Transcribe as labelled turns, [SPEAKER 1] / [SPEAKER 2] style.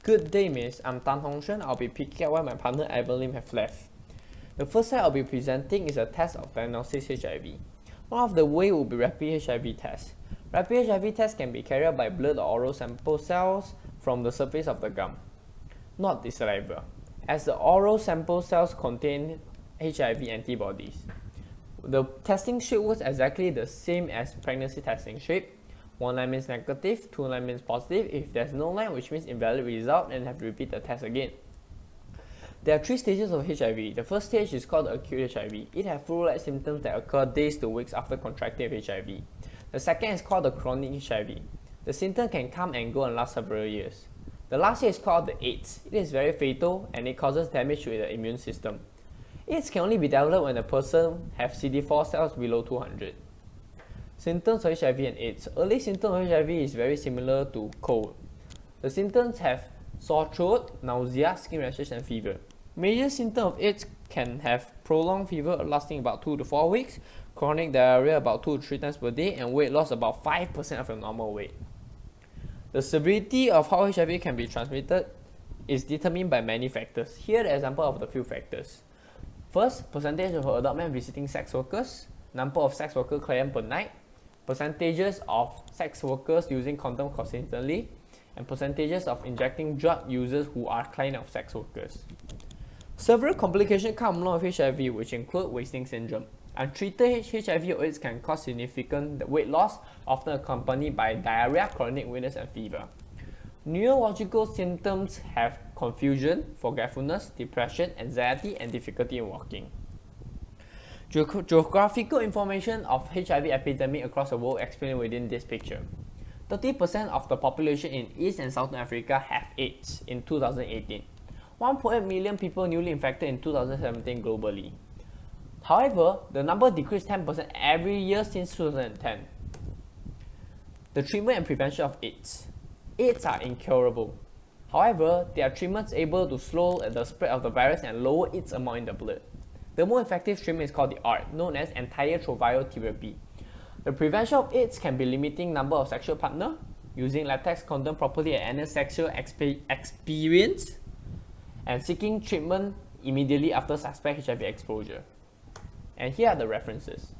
[SPEAKER 1] Good day, miss. I'm Tan Hong Shen. I'll be picking up where my partner Evelyn have left. The first slide I'll be presenting is a test of diagnosis HIV. One of the ways will be rapid HIV test. Rapid HIV test can be carried out by blood or oral sample cells from the surface of the gum, not the saliva, as the oral sample cells contain HIV antibodies. The testing shape was exactly the same as pregnancy testing shape. One line means negative, two line means positive. If there's no line, which means invalid result, and have to repeat the test again. There are three stages of HIV. The first stage is called acute HIV. It has flu-like symptoms that occur days to weeks after contracting HIV. The second is called the chronic HIV. The symptoms can come and go and last several years. The last stage is called the AIDS. It is very fatal and it causes damage to the immune system. AIDS can only be developed when a person has CD4 cells below 200. Symptoms of HIV and AIDS. Early symptoms of HIV is very similar to cold. The symptoms have sore throat, nausea, skin rashes, and fever. Major symptoms of AIDS can have prolonged fever lasting about 2 to 4 weeks, chronic diarrhea about 2 to 3 times per day, and weight loss about 5% of your normal weight. The severity of how HIV can be transmitted is determined by many factors. Here are the example of the few factors. First, percentage of adult men visiting sex workers, number of sex worker clients per night, percentages of sex workers using condom consistently, and percentages of injecting drug users who are clients of sex workers. Several complications come along with HIV, which include wasting syndrome. Untreated HIV or AIDS can cause significant weight loss, often accompanied by diarrhea, chronic weakness, and fever. Neurological symptoms have confusion, forgetfulness, depression, anxiety, and difficulty in walking. Geographical information of HIV epidemic across the world explained within this picture. 30% of the population in East and Southern Africa have AIDS in 2018. 1.8 million people newly infected in 2017 globally. However, the number decreased 10% every year since 2010. The treatment and prevention of AIDS. AIDS are incurable. However, there are treatments able to slow the spread of the virus and lower its amount in the blood. The more effective treatment is called the ART, known as antiretroviral therapy. The prevention of AIDS can be limiting number of sexual partners, using latex condom properly at any sexual experience, and seeking treatment immediately after suspect HIV exposure. And here are the references.